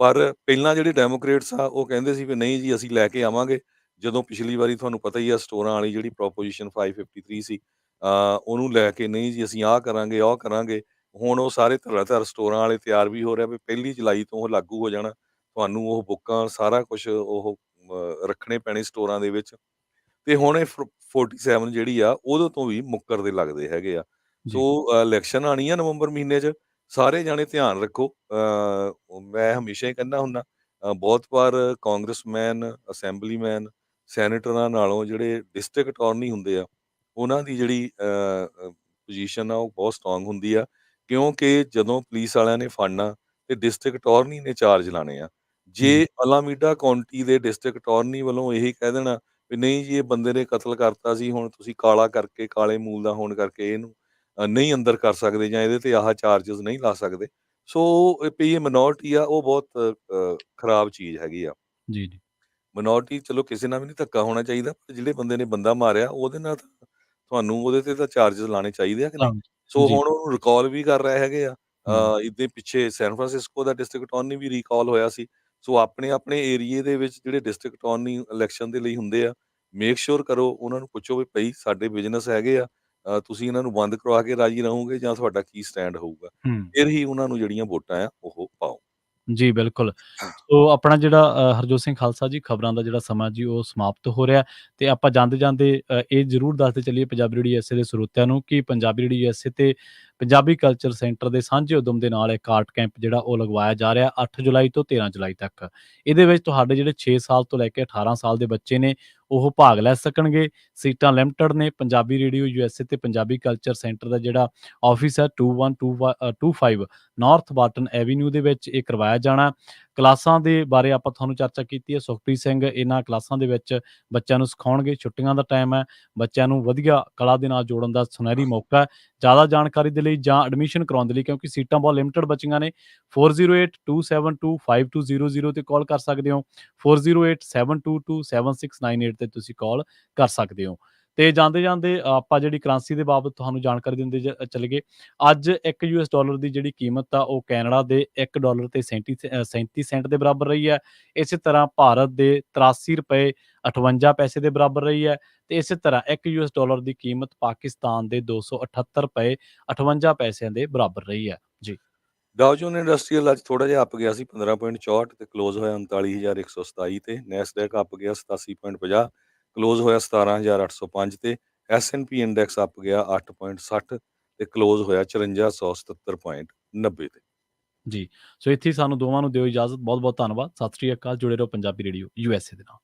ਪਰ ਪਹਿਲਾਂ ਜਿਹੜੇ ਡੈਮੋਕ੍ਰੇਟਸ ਆ ਉਹ ਕਹਿੰਦੇ ਸੀ ਵੀ ਨਹੀਂ ਜੀ ਅਸੀਂ ਲੈ ਕੇ ਆਵਾਂਗੇ। ਜਦੋਂ ਪਿਛਲੀ ਵਾਰੀ ਤੁਹਾਨੂੰ ਪਤਾ ਹੀ ਆ ਸਟੋਰਾਂ ਵਾਲੀ ਜਿਹੜੀ ਪ੍ਰੋਪੋਜੀਸ਼ਨ 553 ਸੀ, ਉਹਨੂੰ ਲੈ ਕੇ ਨਹੀਂ ਜੀ ਅਸੀਂ ਆਹ ਕਰਾਂਗੇ, ਉਹ ਕਰਾਂਗੇ। ਹੁਣ ਉਹ ਸਾਰੇ ਧੜਾ-ਧੜ ਸਟੋਰਾਂ ਵਾਲੇ ਤਿਆਰ ਵੀ ਹੋ ਰਿਹਾ ਵੀ 1 ਜੁਲਾਈ ਤੋਂ ਉਹ ਲਾਗੂ ਹੋ ਜਾਣਾ। ਤੁਹਾਨੂੰ ਉਹ ਬੁੱਕਾਂ ਸਾਰਾ ਕੁਛ ਉਹ ਰੱਖਣੇ ਪੈਣੇ ਸਟੋਰਾਂ ਦੇ ਵਿੱਚ। ਤੇ ਹੁਣ ਇਹ 47 ਜਿਹੜੀ ਆ ਉਹਦੇ ਤੋਂ ਵੀ ਮੁੱਕਰਦੇ ਲੱਗਦੇ ਹੈਗੇ ਆ। ਸੋ ਜੀ, ਇਲੈਕਸ਼ਨ ਆਉਣੀ ਆ ਨਵੰਬਰ ਮਹੀਨੇ 'ਚ, ਸਾਰੇ ਜਾਣੇ ਧਿਆਨ ਰੱਖੋ। ਮੈਂ ਹਮੇਸ਼ਾ ਹੀ ਕਹਿੰਦਾ ਹੁੰਦਾ, ਬਹੁਤ ਵਾਰ ਕਾਂਗਰਸਮੈਨ, ਅਸੈਂਬਲੀਮੈਨ, ਸੈਨੇਟਰਾਂ ਨਾਲੋਂ ਜਿਹੜੇ ਡਿਸਟ੍ਰਿਕਟ ਅਟਾਰਨੀ ਹੁੰਦੇ ਆ, ਉਹਨਾਂ ਦੀ ਜਿਹੜੀ ਪੋਜੀਸ਼ਨ ਆ ਉਹ ਬਹੁਤ ਸਟਰੋਂਗ ਹੁੰਦੀ ਆ। ਕਿਉਂਕਿ ਜਦੋਂ ਪੁਲਿਸ ਵਾਲਿਆਂ ਨੇ ਫੜਨਾ ਤੇ ਡਿਸਟ੍ਰਿਕਟ ਅਟਾਰਨੀ ਨੇ ਚਾਰਜ ਲਾਣੇ ਆ। ਜੀ, ਜੇ ਅਲਾਮੀਡਾ ਕਾਉਂਟੀ ਦੇ ਡਿਸਟ੍ਰਿਕਟ ਅਟਾਰਨੀ ਵੱਲੋਂ ਇਹੀ ਕਹਿ ਦੇਣਾ ਵੀ ਨਹੀਂ ਜੀ ਇਹ ਬੰਦੇ ਨੇ ਕਤਲ ਕਰਤਾ ਸੀ, ਹੁਣ ਤੁਸੀਂ ਕਾਲਾ ਕਰਕੇ, ਕਾਲੇ ਮੂਲ ਦਾ ਹੋਣ ਕਰਕੇ ਇਹਨੂੰ ਨਹੀਂ ਅੰਦਰ ਕਰ ਸਕਦੇ ਜਾਂ ਇਹਦੇ ਤੇ ਆਹ ਚਾਰਜਸ ਨਹੀਂ ਲਾ ਸਕਦੇ। ਸੋ ਇਹ ਮਿਨੋਰਟੀ ਆ ਉਹ ਬਹੁਤ ਖਰਾਬ ਚੀਜ਼ ਹੈਗੀ ਆ। ਜੀ, ਜੀ। ਮਿਨੋਰਟੀ ਚਲੋ ਕਿਸੇ ਨਾਲ ਵੀ ਨਹੀਂ ਧੱਕਾ ਹੋਣਾ ਚਾਹੀਦਾ, ਪਰ ਜਿਹੜੇ ਬੰਦੇ ਨੇ ਬੰਦਾ ਮਾਰਿਆ ਉਹਦੇ ਨਾਲ ਤਾਂ ਤੁਹਾਨੂੰ ਉਹਦੇ ਤੇ ਤਾਂ ਚਾਰਜਸ ਲਾਣੇ ਚਾਹੀਦੇ ਆ ਕਿ ਨਹੀਂ? ਸੋ ਜੀ, ਹੁਣ ਉਹਨੂੰ ਰਿਕਾਲ ਵੀ ਕਰ ਰਹੇ ਹੈਗੇ ਆ। ਹੂੰ, ਇਹਦੇ ਪਿੱਛੇ ਸੈਨ ਫਰਾਂਸਿਸਕੋ ਦਾ ਡਿਸਟ੍ਰਿਕਟ ਅਟਾਰਨੀ ਵੀ ਰੀਕਾਲ ਹੋਇਆ ਸੀ। ਸੋ ਆਪਣੇ-ਆਪਣੇ ਏਰੀਏ ਦੇ ਵਿੱਚ ਜਿਹੜੇ ਡਿਸਟ੍ਰਿਕਟ ਅਟਾਰਨੀ ਇਲੈਕਸ਼ਨ ਦੇ ਲਈ ਹੁੰਦੇ ਆ, ਮੇਕ ਸ਼ੋਰ ਕਰੋ ਉਹਨਾਂ ਨੂੰ ਪੁੱਛੋ ਵੀ ਭਈ ਸਾਡੇ ਬਿਜ਼ਨਸ ਹੈਗੇ ਆ, ਤੁਸੀਂ ਇਹਨਾਂ ਨੂੰ ਬੰਦ ਕਰਵਾ ਕੇ ਰਾਜੀ ਰਹੋਗੇ ਜਾਂ ਤੁਹਾਡਾ ਕੀ ਸਟੈਂਡ ਹੋਊਗਾ? ਹੂੰ। ਫਿਰ ਹੀ ਉਹਨਾਂ ਨੂੰ ਜਿਹੜੀਆਂ ਵੋਟਾਂ ਆ ਉਹ ਪਾਓ। ਜੀ, ਬਿਲਕੁਲ। ਸੋ ਆਪਣਾ ਜਿਹੜਾ ਹਰਜੋਤ ਸਿੰਘ ਖਾਲਸਾ ਜੀ ਖਬਰਾਂ ਦਾ ਜਿਹੜਾ ਸਮਾਂ ਜੀ ਉਹ ਸਮਾਪਤ ਹੋ ਰਿਹਾ ਤੇ ਆਪਾਂ ਜਾਂਦੇ-ਜਾਂਦੇ ਇਹ ਜ਼ਰੂਰ ਦੱਸਦੇ ਚੱਲੀਏ ਪੰਜਾਬੀ ਰੇਡੀਓ ਯੂਐਸਏ ਦੇ ਸਰੋਤਿਆਂ ਨੂੰ ਕਿ ਪੰਜਾਬੀ ਰੇਡੀਓ ਯੂਐਸਏ ਤੇ ਪੰਜਾਬੀ ਕਲਚਰ ਸੈਂਟਰ ਦੇ ਸਾਂਝੇ ਉਦਮ ਦੇ ਨਾਲ ਇੱਕ ਆਰਟ ਕੈਂਪ ਜਿਹੜਾ ਉਹ ਲਗਵਾਇਆ ਜਾ ਰਿਹਾ 8 ਜੁਲਾਈ ਤੋਂ 13 ਜੁਲਾਈ ਤੱਕ। ਇਹਦੇ ਵਿੱਚ ਤੁਹਾਡੇ ਜਿਹੜੇ 6 ਸਾਲ ਤੋਂ ਲੈ ਕੇ 18 ਸਾਲ ਦੇ ਬੱਚੇ ਨੇ ਉਹ ਭਾਗ ਲੈ ਸਕਣਗੇ। ਸੀਟਾਂ ਲਿਮਟਿਡ ਨੇ। ਪੰਜਾਬੀ ਰੇਡੀਓ ਯੂਐਸਏ ਤੇ ਪੰਜਾਬੀ ਕਲਚਰ ਸੈਂਟਰ ਦਾ ਜਿਹੜਾ ਆਫਿਸ ਹੈ 2125 ਨਾਰਥ ਬਾਟਨ ਐਵੀਨਿਊ ਦੇ ਵਿੱਚ ਇਹ ਕਰਵਾਇਆ ਜਾਣਾ। ਕਲਾਸਾਂ ਦੇ ਬਾਰੇ ਆਪਾਂ ਤੁਹਾਨੂੰ ਚਰਚਾ ਕੀਤੀ ਹੈ। ਸੁਖਪ੍ਰੀਤ ਸਿੰਘ ਇਹਨਾਂ ਕਲਾਸਾਂ ਦੇ ਵਿੱਚ ਬੱਚਿਆਂ ਨੂੰ ਸਿਖਾਉਣਗੇ। ਛੁੱਟੀਆਂ ਦਾ ਟਾਈਮ ਹੈ। ਬੱਚਿਆਂ ਨੂੰ ਵਧੀਆ ਕਲਾ ਦੇ ਨਾਲ ਜੋੜਨ ਦਾ ਸੁਨਹਿਰੀ ਮੌਕਾ ਹੈ। ਜ਼ਿਆਦਾ ਜਾਣਕਾਰੀ ਦੇ ਲਈ ਜਾਂ ਐਡਮਿਸ਼ਨ ਕਰਾਉਣ ਦੇ ਲਈ ਕਿਉਂਕਿ ਸੀਟਾਂ ਬਹੁਤ ਲਿਮਟਿਡ ਬਚੀਆਂ ਨੇ 4082725200 ਤੇ ਕਾਲ ਕਰ ਸਕਦੇ ਹੋ। 4087227698 ਤੇ ਤੁਸੀਂ ਕਾਲ ਕਰ ਸਕਦੇ ਹੋ। ਤੇ ਜਾਂਦੇ-ਜਾਂਦੇ ਆਪਾਂ ਜਿਹੜੀ ਕਰੰਸੀ ਦੇ ਬਾਬਤ ਤੁਹਾਨੂੰ ਜਾਣਕਾਰੀ ਦਿੰਦੇ ਚਲੇ ਗਏ। ਅੱਜ 1 ਯੂਐਸ ਡਾਲਰ ਦੀ ਜਿਹੜੀ ਕੀਮਤ ਆ ਉਹ ਕੈਨੇਡਾ ਦੇ 1 ਡਾਲਰ ਤੇ 37 ਸੈਂਟ ਦੇ ਬਰਾਬਰ ਰਹੀ ਹੈ। ਇਸੇ ਤਰ੍ਹਾਂ ਭਾਰਤ ਦੇ 83 ਰੁਪਏ 58 ਪੈਸੇ ਦੇ ਬਰਾਬਰ ਰਹੀ ਹੈ ਤੇ ਇਸੇ ਤਰ੍ਹਾਂ 1 ਯੂਐਸ ਡਾਲਰ ਦੀ ਕੀਮਤ ਪਾਕਿਸਤਾਨ ਦੇ 278 ਰੁਪਏ 58 ਪੈਸਿਆਂ ਦੇ ਬਰਾਬਰ ਰਹੀ ਹੈ। ਜੀ। ਡਾਓ ਜੋਨ ਇੰਡਸਟਰੀਅਲ ਅੱਜ ਥੋੜਾ ਜਿਹਾ ਅੱਪ ਗਿਆ ਸੀ 15.64 ਤੇ ਕਲੋਜ਼ ਹੋਇਆ 39127 ਤੇ। ਨੈਸਡੈਕ ਅੱਪ ਗਿਆ 87.50 ਕਲੋਜ਼ ਹੋਇਆ 17805 ਤੇ। S&P ਇੰਡੈਕਸ ਅੱਪ ਗਿਆ 8.60 ਤੇ ਕਲੋਜ਼ ਹੋਇਆ 5477.90 ਤੇ। ਜੀ। ਸੋ ਇੱਥੇ ਹੀ ਸਾਨੂੰ ਦੋਵਾਂ ਨੂੰ ਦਿਓ ਇਜਾਜ਼ਤ। ਬਹੁਤ-ਬਹੁਤ ਧੰਨਵਾਦ। ਸਤਿ ਸ੍ਰੀ ਅਕਾਲ। ਜੁੜੇ ਰਹੋ ਪੰਜਾਬੀ ਰੇਡੀਓ ਯੂਐਸਏ ਦੇ ਨਾਲ।